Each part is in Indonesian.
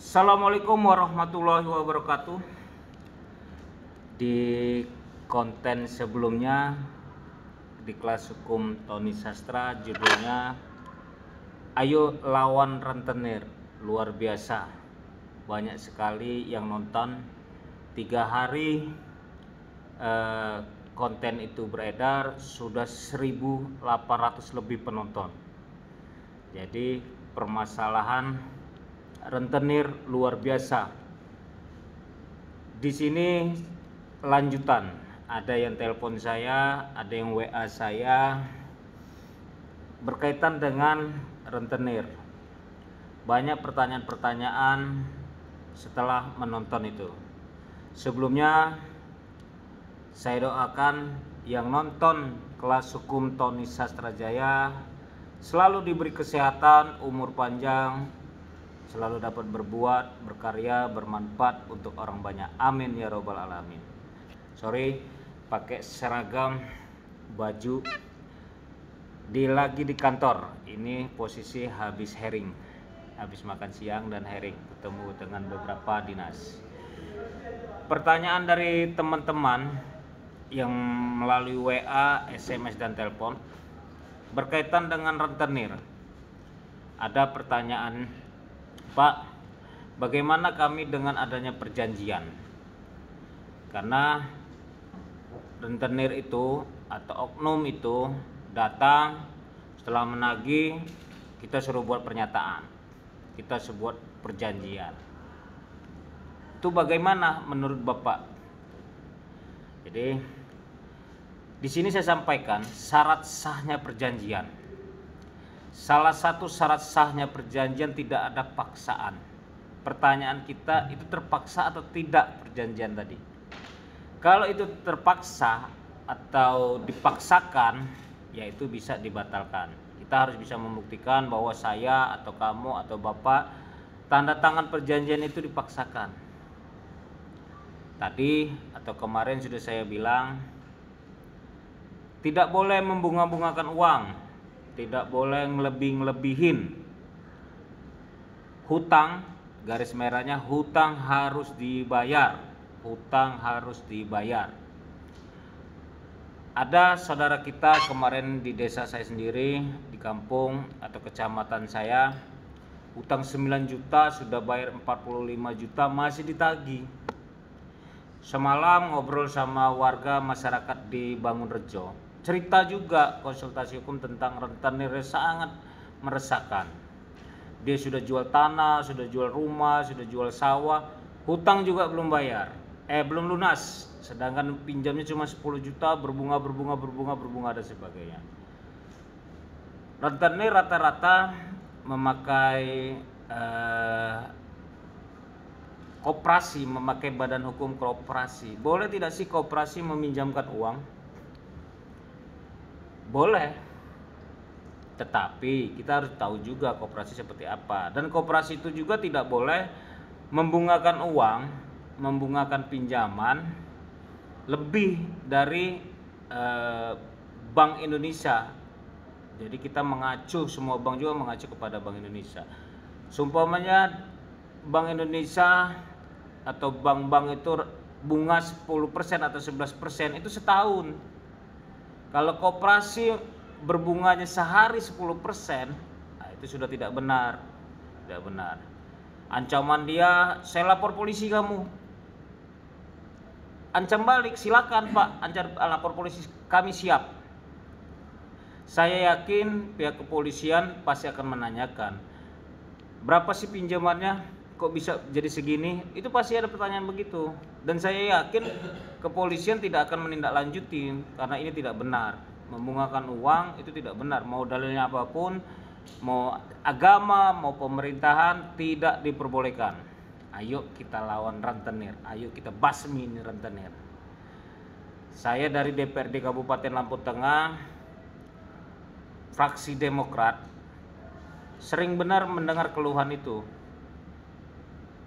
Assalamualaikum warahmatullahi wabarakatuh. Di konten sebelumnya di kelas hukum Tony Sastra judulnya Ayo Lawan Rentenir, luar biasa. Banyak sekali yang nonton. 3 hari konten itu beredar, sudah 1.800 lebih penonton. Jadi permasalahan rentenir luar biasa. Di sini lanjutan, ada yang telepon saya, ada yang WA saya berkaitan dengan rentenir. Banyak pertanyaan-pertanyaan setelah menonton itu. Sebelumnya saya doakan yang nonton kelas hukum Tony Sastra Jaya selalu diberi kesehatan, umur panjang, selalu dapat berbuat, berkarya, bermanfaat untuk orang banyak. Amin ya robbal alamin. Sorry, pakai seragam baju lagi di kantor. Ini posisi habis herring, habis makan siang dan herring, ketemu dengan beberapa dinas. Pertanyaan dari teman-teman yang melalui WA, SMS dan telepon berkaitan dengan rentenir. Ada pertanyaan, Pak, bagaimana kami dengan adanya perjanjian? Karena rentenir itu atau oknum itu datang setelah menagih, kita suruh buat pernyataan, kita suruh buat perjanjian. Itu bagaimana menurut Bapak? Jadi di sini saya sampaikan syarat sahnya perjanjian. Salah satu syarat sahnya perjanjian tidak ada paksaan. Pertanyaan kita, itu terpaksa atau tidak perjanjian tadi? Kalau itu terpaksa atau dipaksakan, ya itu bisa dibatalkan. Kita harus bisa membuktikan bahwa saya atau kamu atau Bapak tanda tangan perjanjian itu dipaksakan. Tadi atau kemarin sudah saya bilang, tidak boleh membunga-bungakan uang, tidak boleh ngelebih-ngelebihin. Hutang, garis merahnya hutang harus dibayar. Hutang harus dibayar. Ada saudara kita kemarin di desa saya sendiri, di kampung atau kecamatan saya, hutang 9 juta sudah bayar 45 juta masih ditagih. Semalam ngobrol sama warga masyarakat di Bangunrejo, cerita juga konsultasi hukum tentang rentenir sangat meresahkan. Dia sudah jual tanah, sudah jual rumah, sudah jual sawah, hutang juga belum bayar, belum lunas, sedangkan pinjamnya cuma 10 juta, berbunga dan sebagainya. Rentenir rata-rata memakai koperasi, memakai badan hukum koperasi. Boleh tidak sih koperasi meminjamkan uang? Boleh, tetapi kita harus tahu juga koperasi seperti apa. Dan koperasi itu juga tidak boleh membungakan uang, membungakan pinjaman lebih dari Bank Indonesia. Jadi kita mengacu, semua bank juga mengacu kepada Bank Indonesia. Sumpamanya Bank Indonesia atau bank-bank itu bunga 10% atau 11% itu setahun. Kalau koperasi berbunganya sehari 10%, nah itu sudah tidak benar. Tidak benar. Ancaman dia, saya lapor polisi kamu. Ancam balik, silakan Pak, lapor polisi, kami siap. Saya yakin pihak kepolisian pasti akan menanyakan, berapa sih pinjamannya? Kok bisa jadi segini? Itu pasti ada pertanyaan begitu. Dan saya yakin kepolisian tidak akan menindaklanjuti karena ini tidak benar. Membungakan uang itu tidak benar. Mau dalilnya apapun, mau agama, mau pemerintahan, tidak diperbolehkan. Ayo kita lawan rentenir. Ayo kita basmi ini rentenir. Saya dari DPRD Kabupaten Lampung Tengah, fraksi Demokrat, sering benar mendengar keluhan itu.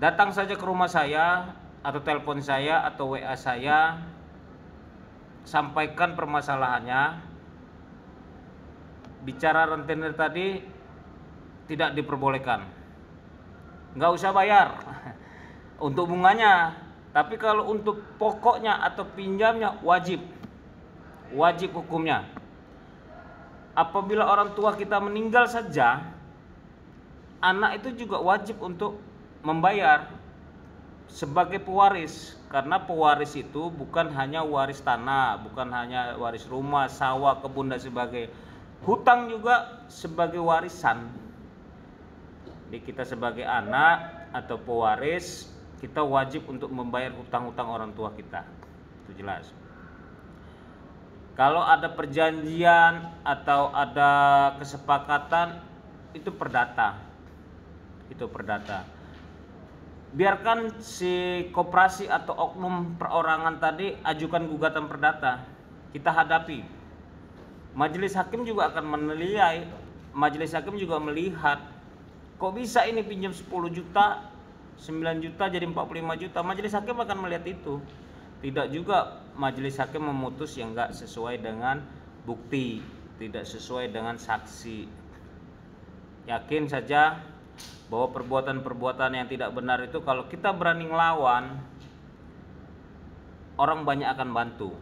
Datang saja ke rumah saya atau telepon saya atau WA saya, sampaikan permasalahannya. Bicara rentenir tadi tidak diperbolehkan. nggak usah bayar untuk bunganya. Tapi kalau untuk pokoknya atau pinjamnya wajib hukumnya. Apabila orang tua kita meninggal saja, anak itu juga wajib untuk membayar sebagai pewaris, karena pewaris itu bukan hanya waris tanah, bukan hanya waris rumah, sawah, kebun dan sebagainya. Hutang juga sebagai warisan. Jadi kita sebagai anak atau pewaris, kita wajib untuk membayar hutang-hutang orang tua kita. Itu jelas. Kalau ada perjanjian atau ada kesepakatan, itu perdata. Biarkan si koperasi atau oknum perorangan tadi ajukan gugatan perdata, kita hadapi. Majelis hakim juga akan menilai, majelis hakim juga melihat, kok bisa ini pinjam 10 juta, 9 juta jadi 45 juta. Majelis hakim akan melihat itu. Tidak juga majelis hakim memutus yang enggak sesuai dengan bukti, tidak sesuai dengan saksi. Yakin saja bahwa perbuatan-perbuatan yang tidak benar itu kalau kita berani ngelawan, orang banyak akan bantu,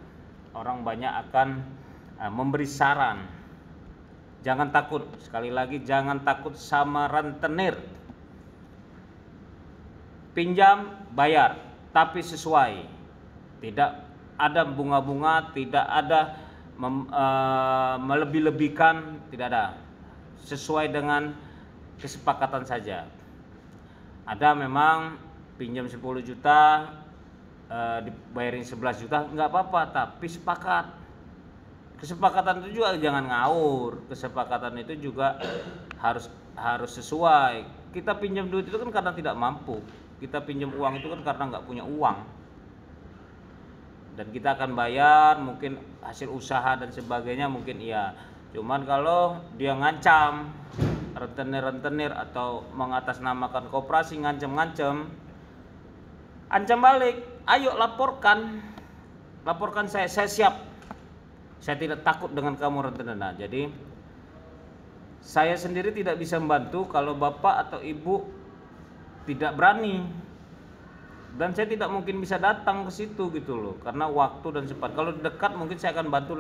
orang banyak akan memberi saran. Jangan takut, sekali lagi jangan takut sama rentenir. Pinjam, bayar, tapi sesuai. Tidak ada bunga-bunga, tidak ada melebih-lebihkan, tidak ada. Sesuai dengan kesepakatan saja. Ada memang pinjam 10 juta dibayarin 11 juta, nggak apa-apa, tapi sepakat. Kesepakatan itu juga jangan ngawur. Kesepakatan itu juga harus sesuai. Kita pinjam duit itu kan karena tidak mampu. Kita pinjam uang itu kan karena nggak punya uang. Dan kita akan bayar mungkin hasil usaha dan sebagainya mungkin iya. Cuman kalau dia ngancam rentenir atau mengatasnamakan koperasi, ngancam balik, ayo laporkan saya siap, saya tidak takut dengan kamu rentenir. Nah, jadi saya sendiri tidak bisa membantu kalau bapak atau ibu tidak berani, dan saya tidak mungkin bisa datang ke situ gitu loh, karena waktu dan sempat. Kalau dekat mungkin saya akan bantu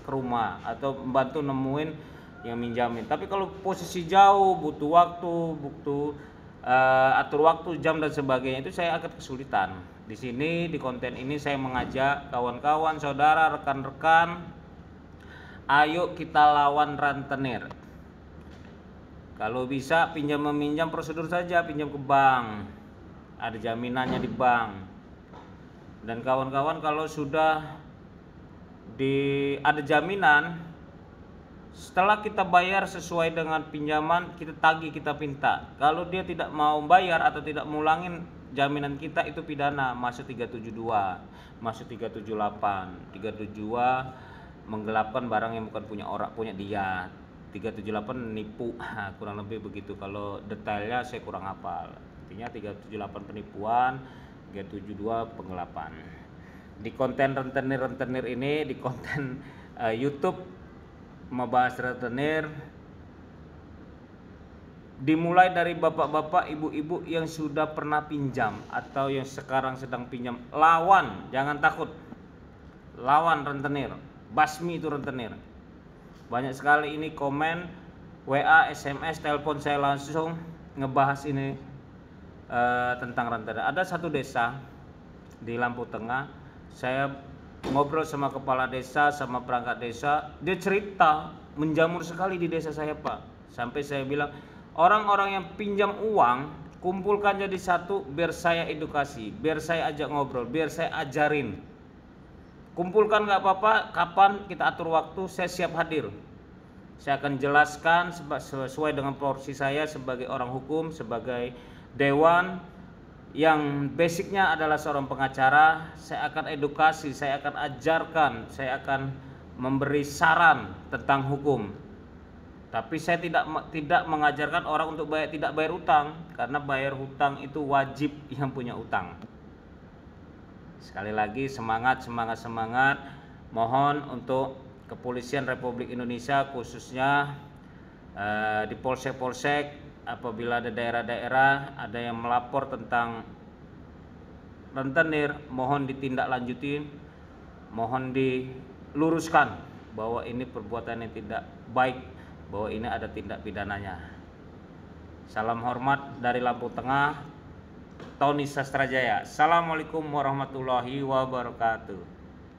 ke rumah atau membantu nemuin yang minjamin. Tapi kalau posisi jauh, butuh waktu, atur waktu, jam dan sebagainya, itu saya akan kesulitan. Di sini di konten ini saya mengajak kawan-kawan, saudara, rekan-rekan, ayo kita lawan rentenir. Kalau bisa pinjam meminjam prosedur saja, pinjam ke bank, ada jaminannya di bank. Dan kawan-kawan kalau sudah ada jaminan, setelah kita bayar sesuai dengan pinjaman, kita tagih, kita pinta. Kalau dia tidak mau bayar atau tidak mulangin jaminan kita, itu pidana, masuk 372, masuk 378. 372 menggelapkan barang yang bukan punya orang, punya dia. 378 nipu, kurang lebih begitu. Kalau detailnya saya kurang hafal. Artinya 378 penipuan, 372 penggelapan. Di konten rentenir ini, di konten YouTube membahas rentenir, dimulai dari bapak-bapak, ibu-ibu yang sudah pernah pinjam atau yang sekarang sedang pinjam. Lawan, jangan takut, lawan rentenir, basmi itu rentenir. Banyak sekali ini komen, WA, SMS, telepon saya langsung ngebahas ini tentang rentenir. Ada satu desa di Lampung Tengah, saya ngobrol sama kepala desa, sama perangkat desa, dia cerita menjamur sekali di desa saya, Pak. Sampai saya bilang, orang-orang yang pinjam uang kumpulkan jadi satu, biar saya edukasi, biar saya ajak ngobrol, biar saya ajarin. Kumpulkan nggak apa-apa, kapan kita atur waktu, saya siap hadir. Saya akan jelaskan sesuai dengan porsi saya sebagai orang hukum, sebagai dewan yang basicnya adalah seorang pengacara. Saya akan edukasi, saya akan ajarkan, saya akan memberi saran tentang hukum. Tapi saya tidak mengajarkan orang untuk tidak bayar utang, karena bayar hutang itu wajib yang punya utang. Sekali lagi semangat. Mohon untuk Kepolisian Republik Indonesia, khususnya di polsek-polsek, apabila ada daerah-daerah ada yang melapor tentang rentenir, mohon ditindaklanjuti, mohon diluruskan bahwa ini perbuatan yang tidak baik, bahwa ini ada tindak pidananya. Salam hormat dari Lampung Tengah, Tony Sastrajaya. Assalamualaikum warahmatullahi wabarakatuh.